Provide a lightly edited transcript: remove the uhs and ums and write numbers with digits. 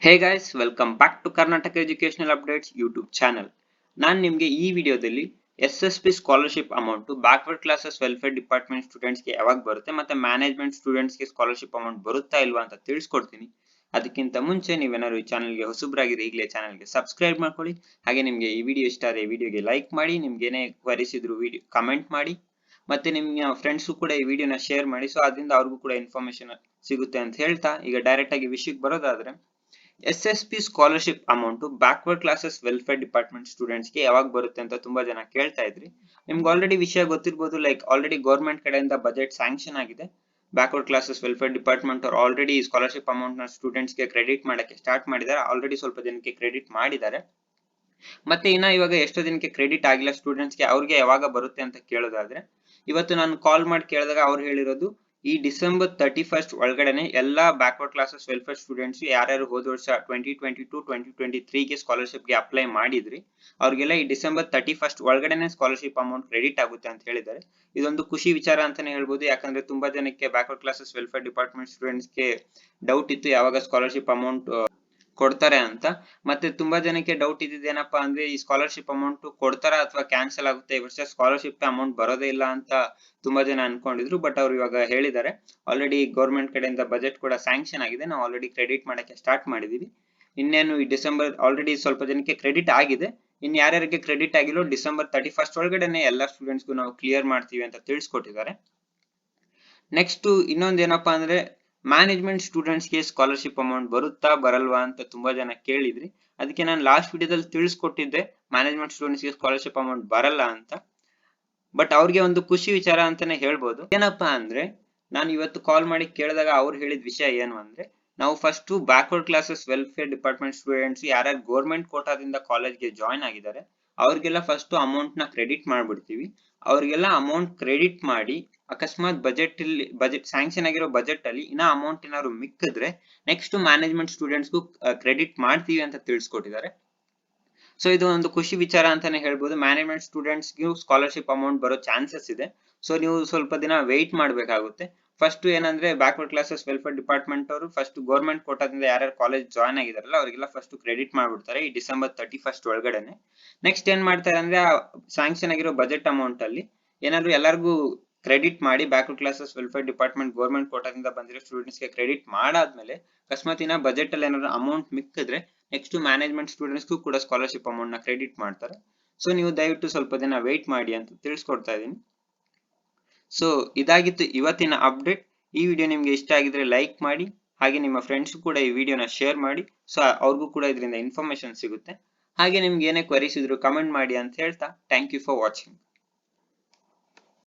Hey guys, welcome back to Karnataka educational updates YouTube channel. ನಾನು ನಿಮಗೆ ಈ ವಿಡಿಯೋದಲ್ಲಿ SSP scholarship amount backward classes welfare department ಸ್ಟೂಡೆಂಟ್ಸ್ಗೆ ಯಾವಾಗ ಬರುತ್ತೆ ಮತ್ತೆ ಮ್ಯಾನೇಜ್ಮೆಂಟ್ ಸ್ಟೂಡೆಂಟ್ಸ್ಗೆ ಸ್ಕಾಲರ್ಶಿಪ್ ಅಮೌಂಟ್ ಬರುತ್ತಾ ಇಲ್ವಾ ಅಂತ ತಿಳಿಸ್ಕೊಡ್ತೀನಿ. ಅದಕ್ಕಿಂತ ಮುಂಚೆ ನೀವೇನಾದ್ರು ಈ ಚಾನಲ್ಗೆ ಹೊಸಬ್ರಾಗಿದ್ರೆ ಈಗಲೇ ಚಾನಲ್ಗೆ ಸಬ್ಸ್ಕ್ರೈಬ್ ಮಾಡ್ಕೊಳ್ಳಿ. ಹಾಗೆ ನಿಮಗೆ ಈ ವಿಡಿಯೋ ಇಷ್ಟ ಆದರೆ ಈ ವಿಡಿಯೋಗೆ ಲೈಕ್ ಮಾಡಿ, ನಿಮ್ಗೆ ಏನೇ ಕ್ವರೀಸ್ ಇದ್ರು ವಿಡಿಯೋ ಕಮೆಂಟ್ ಮಾಡಿ, ಮತ್ತೆ ನಿಮ್ಮ ಫ್ರೆಂಡ್ಸು ಕೂಡ ಈ ವಿಡಿಯೋನ ಶೇರ್ ಮಾಡಿ, ಸೊ ಅದರಿಂದ ಅವ್ರಿಗೂ ಕೂಡ ಇನ್ಫಾರ್ಮೇಶನ್ ಸಿಗುತ್ತೆ ಅಂತ ಹೇಳ್ತಾ ಈಗ ಡೈರೆಕ್ಟ್ ಆಗಿ ವಿಷಯಕ್ಕೆ ಬರೋದಾದ್ರೆ, SSP scholarship amount backward classes welfare department students ಗೆ ಯಾವಾಗ ಬರುತ್ತೆ ಅಂತ ತುಂಬಾ ಜನ ಕೇಳ್ತಾ ಇದ್ರಿ. ನಿಮ್ಗೆ ಆಲ್ರೆಡಿ ವಿಷಯ ಗೊತ್ತಿರಬಹುದು, ಲೈಕ್ ಆಲ್ರೆಡಿ ಗೌರ್ಮೆಂಟ್ ಕಡೆಯಿಂದ ಬಜೆಟ್ ಸ್ಯಾಂಕ್ಷನ್ ಆಗಿದೆ. ಬ್ಯಾಕ್ವರ್ಡ್ ಕ್ಲಾಸಸ್ ವೆಲ್ಫೇರ್ ಡಿಪಾರ್ಟ್ಮೆಂಟ್ ಅವ್ರು ಆಲ್ರೆಡಿ ಸ್ಕಾಲರ್ಶಿಪ್ ಅಮೌಂಟ್ ನ ಸ್ಟೂಡೆಂಟ್ಸ್ ಗೆ ಕ್ರೆಡಿಟ್ ಮಾಡಕ್ಕೆ ಸ್ಟಾರ್ಟ್ ಮಾಡಿದ್ದಾರೆ. ಆಲ್ರೆಡಿ ಸ್ವಲ್ಪ ಜನಕ್ಕೆ ಕ್ರೆಡಿಟ್ ಮಾಡಿದ್ದಾರೆ. ಮತ್ತೆ ಇವಾಗ ಎಷ್ಟೋ ಜನಕ್ಕೆ ಕ್ರೆಡಿಟ್ ಆಗಿಲ್ಲ ಸ್ಟೂಡೆಂಟ್ಸ್ಗೆ, ಅವ್ರಿಗೆ ಯಾವಾಗ ಬರುತ್ತೆ ಅಂತ ಕೇಳೋದಾದ್ರೆ, ಇವತ್ತು ನಾನು ಕಾಲ್ ಮಾಡಿ ಕೇಳಿದಾಗ ಅವ್ರು ಹೇಳಿರೋದು ಈ ಡಿಸೆಂಬರ್ 31 ಒಳಗಡೆನೆ ಎಲ್ಲಾ ಬ್ಯಾಕ್ವರ್ಡ್ ಕ್ಲಾಸಸ್ ವೆಲ್ಫೇರ್ ಸ್ಟೂಡೆಂಟ್ಸ್ ಯಾರ್ಯಾರು ಹೋದ ವರ್ಷ 2022-2023 ಗೆ ಸ್ಕಾಲರ್ಶಿಪ್ ಗೆ ಅಪ್ಲೈ ಮಾಡಿದ್ರಿ ಅವ್ರಿಗೆಲ್ಲ ಈ ಡಿಸೆಂಬರ್ 31 ಒಳಗಡೆನೆ ಸ್ಕಾಲರ್ಶಿಪ್ ಅಮೌಂಟ್ ಕ್ರೆಡಿಟ್ ಆಗುತ್ತೆ ಅಂತ ಹೇಳಿದ್ದಾರೆ. ಇದೊಂದು ಖುಷಿ ವಿಚಾರ ಅಂತಾನೆ ಹೇಳ್ಬೋದು, ಯಾಕಂದ್ರೆ ತುಂಬಾ ಜನಕ್ಕೆ backward classes welfare department students ಗೆ ಡೌಟ್ ಇತ್ತು ಯಾವಾಗ ಸ್ಕಾಲರ್ಶಿಪ್ ಅಮೌಂಟ್ ಕೊಡ್ತಾರೆ ಅಂತ. ಮತ್ತೆ ತುಂಬಾ ಜನಕ್ಕೆ ಡೌಟ್ ಇದ್ದಿದ್ದೇನಪ್ಪಾ ಅಂದ್ರೆ ಈ ಸ್ಕಾಲರ್ಶಿಪ್ ಅಮೌಂಟ್ ಕೊಡ್ತಾರಾ ಅಥವಾ ಕ್ಯಾನ್ಸಲ್ ಆಗುತ್ತೆ, ಈ ವರ್ಷ ಸ್ಕಾಲರ್ಶಿಪ್ ಅಮೌಂಟ್ ಬರೋದೇ ಇಲ್ಲ ಅಂತ ತುಂಬಾ ಜನ ಅನ್ಕೊಂಡಿದ್ರು. ಬಟ್ ಅವ್ರು ಇವಾಗ ಹೇಳಿದ್ದಾರೆ ಆಲ್ರೆಡಿ ಗೌರ್ಮೆಂಟ್ ಕಡೆಯಿಂದ ಬಜೆಟ್ ಕೂಡ ಸ್ಯಾಂಕ್ಷನ್ ಆಗಿದೆ, ನಾವು ಆಲ್ರೆಡಿ ಕ್ರೆಡಿಟ್ ಮಾಡಕ್ಕೆ ಸ್ಟಾರ್ಟ್ ಮಾಡಿದೀವಿ. ಇನ್ನೇನು ಈ ಡಿಸೆಂಬರ್ ಆಲ್ರೆಡಿ ಸ್ವಲ್ಪ ಜನಕ್ಕೆ ಕ್ರೆಡಿಟ್ ಆಗಿದೆ, ಇನ್ ಯಾರ್ಯಾರಿಗೆ ಕ್ರೆಡಿಟ್ ಆಗಿಲ್ಲ ಡಿಸೆಂಬರ್ 31 ಒಳಗಡೆನೆ ಎಲ್ಲಾ ಸ್ಟೂಡೆಂಟ್ಸ್ಗೂ ನಾವು ಕ್ಲಿಯರ್ ಮಾಡ್ತೀವಿ ಅಂತ ತಿಳಿಸ್ಕೊಟ್ಟಿದ್ದಾರೆ. ನೆಕ್ಸ್ಟ್ ಇನ್ನೊಂದು ಏನಪ್ಪಾ ಅಂದ್ರೆ, ಮ್ಯಾನೇಜ್ಮೆಂಟ್ ಸ್ಟೂಡೆಂಟ್ಸ್ ಗೆ ಸ್ಕಾಲರ್ಶಿಪ್ ಅಮೌಂಟ್ ಬರುತ್ತಾ ಬರಲ್ವಾ ಅಂತ ತುಂಬಾ ಜನ ಕೇಳಿದ್ರಿ. ಅದಕ್ಕೆ ನಾನು ಲಾಸ್ಟ್ ವಿಡಿಯೋದಲ್ಲಿ ತಿಳಿಸ್ಕೊಟ್ಟಿದ್ದೆ ಮ್ಯಾನೇಜ್ಮೆಂಟ್ ಸ್ಟೂಡೆಂಟ್ಸ್ ಗೆ ಸ್ಕಾಲರ್ಶಿಪ್ ಅಮೌಂಟ್ ಬರಲ್ಲ ಅಂತ. ಬಟ್ ಅವ್ರಿಗೆ ಒಂದು ಖುಷಿ ವಿಚಾರ ಅಂತಾನೆ ಹೇಳ್ಬೋದು. ಏನಪ್ಪಾ ಅಂದ್ರೆ, ನಾನು ಇವತ್ತು ಕಾಲ್ ಮಾಡಿ ಕೇಳಿದಾಗ ಅವ್ರು ಹೇಳಿದ ವಿಷಯ ಏನು ಅಂದ್ರೆ, ನಾವು first backward classes welfare department students ಯಾರ್ಯಾರು ಗೌರ್ಮೆಂಟ್ ಕೋಟಾದಿಂದ ಕಾಲೇಜ್ಗೆ ಜಾಯ್ನ್ ಆಗಿದ್ದಾರೆ ಅವ್ರಿಗೆಲ್ಲ ಫಸ್ಟ್ ಅಮೌಂಟ್ ನ ಕ್ರೆಡಿಟ್ ಮಾಡ್ಬಿಡ್ತೀವಿ. ಅವ್ರಿಗೆಲ್ಲ ಅಮೌಂಟ್ ಕ್ರೆಡಿಟ್ ಮಾಡಿ ಅಕಸ್ಮಾತ್ ಬಜೆಟ್ ಸ್ಯಾಂಕ್ಷನ್ ಆಗಿರೋ ಬಜೆಟ್ ಅಲ್ಲಿ ಇನ್ನ ಅಮೌಂಟ್ ಏನಾದ್ರು ಮಿಕ್ಕಿದ್ರೆ ನೆಕ್ಸ್ಟ್ ಮ್ಯಾನೇಜ್ಮೆಂಟ್ ಸ್ಟೂಡೆಂಟ್ಸ್ಗೂ ಕ್ರೆಡಿಟ್ ಮಾಡ್ತೀವಿ ಅಂತ ತಿಳಿಸ್ಕೊಟ್ಟಿದ್ದಾರೆ. ಸೊ ಇದು ಒಂದು ಖುಷಿ ವಿಚಾರ ಅಂತಾನೆ ಹೇಳ್ಬೋದು. ಮ್ಯಾನೇಜ್ಮೆಂಟ್ ಸ್ಟೂಡೆಂಟ್ಸ್ಗೂ ಸ್ಕಾಲರ್ಶಿಪ್ ಅಮೌಂಟ್ ಬರೋ ಚಾನ್ಸಸ್ ಇದೆ. ಸೊ ನೀವು ಸ್ವಲ್ಪ ದಿನ ವೆಯ್ಟ್ ಮಾಡ್ಬೇಕಾಗುತ್ತೆ. ಫಸ್ಟ್ ಏನಂದ್ರೆ, ಬ್ಯಾಕ್ವರ್ಡ್ ಕ್ಲಾಸಸ್ ವೆಲ್ಫೇರ್ ಡಿಪಾರ್ಟ್ಮೆಂಟ್ ಅವರು ಫಸ್ಟ್ ಗೌರ್ಮೆಂಟ್ ಕೋಟಾದಿಂದ ಯಾರ್ಯಾರು ಕಾಲೇಜ್ ಜಾಯ್ನ್ ಆಗಿದಾರಲ್ಲ ಅವರಿಗೆಲ್ಲ ಫಸ್ಟ್ ಕ್ರೆಡಿಟ್ ಮಾಡ್ಬಿಡ್ತಾರೆ ಈ ಡಿಸೆಂಬರ್ 31 ಒಳಗಡೆನೆ. ನೆಕ್ಸ್ಟ್ ಏನ್ ಮಾಡ್ತಾರೆ ಅಂದ್ರೆ, ಸ್ಯಾಂಕ್ಷನ್ ಆಗಿರೋ ಬಜೆಟ್ ಅಮೌಂಟ್ ಅಲ್ಲಿ ಏನಾದ್ರು ಎಲ್ಲರಿಗೂ ಕ್ರೆಡಿಟ್ ಮಾಡಿ backward classes welfare department government ಕೋಟಾದಿಂದ ಬಂದಿರೋ ಸ್ಟೂಡೆಂಟ್ಸ್ ಗೆ ಕ್ರೆಡಿಟ್ ಮಾಡಾದ್ಮೇಲೆ ಅಕಸ್ಮಾತ್ ಬಜೆಟ್ ಅಲ್ಲಿ ಏನಾದ್ರು ಅಮೌಂಟ್ ಮಿಕ್ಕಿದ್ರೆ ನೆಕ್ಸ್ಟ್ ಮ್ಯಾನೇಜ್ಮೆಂಟ್ ಸ್ಟೂಡೆಂಟ್ಸ್ಗೂ ಕೂಡ ಸ್ಕಾಲರ್ಶಿಪ್ ಅಮೌಂಟ್ ನ ಕ್ರೆಡಿಟ್ ಮಾಡ್ತಾರೆ. ಸೊ ನೀವು ದಯವಿಟ್ಟು ಸ್ವಲ್ಪ ದಿನ ವೇಟ್ ಮಾಡಿ ಅಂತ ತಿಳಿಸ್ಕೊಡ್ತಾ ಇದ್ದೀನಿ. ಸೊ ಇದಾಗಿತ್ತು ಇವತ್ತಿನ ಅಪ್ಡೇಟ್. ಈ ವಿಡಿಯೋ ನಿಮ್ಗೆ ಇಷ್ಟ ಆಗಿದ್ರೆ ಲೈಕ್ ಮಾಡಿ, ಹಾಗೆ ನಿಮ್ಮ ಫ್ರೆಂಡ್ಸ್ ಕೂಡ ಈ ವಿಡಿಯೋನ ಶೇರ್ ಮಾಡಿ, ಸೊ ಅವ್ರಿಗೂ ಕೂಡ ಇದರಿಂದ ಇನ್ಫಾರ್ಮೇಶನ್ ಸಿಗುತ್ತೆ. ಹಾಗೆ ನಿಮ್ಗೆ ಏನೇ ಕ್ವರೀಸ್ ಇದ್ರು ಕಮೆಂಟ್ ಮಾಡಿ ಅಂತ ಹೇಳ್ತಾ, ಥ್ಯಾಂಕ್ ಯು ಫಾರ್ ವಾಚಿಂಗ್.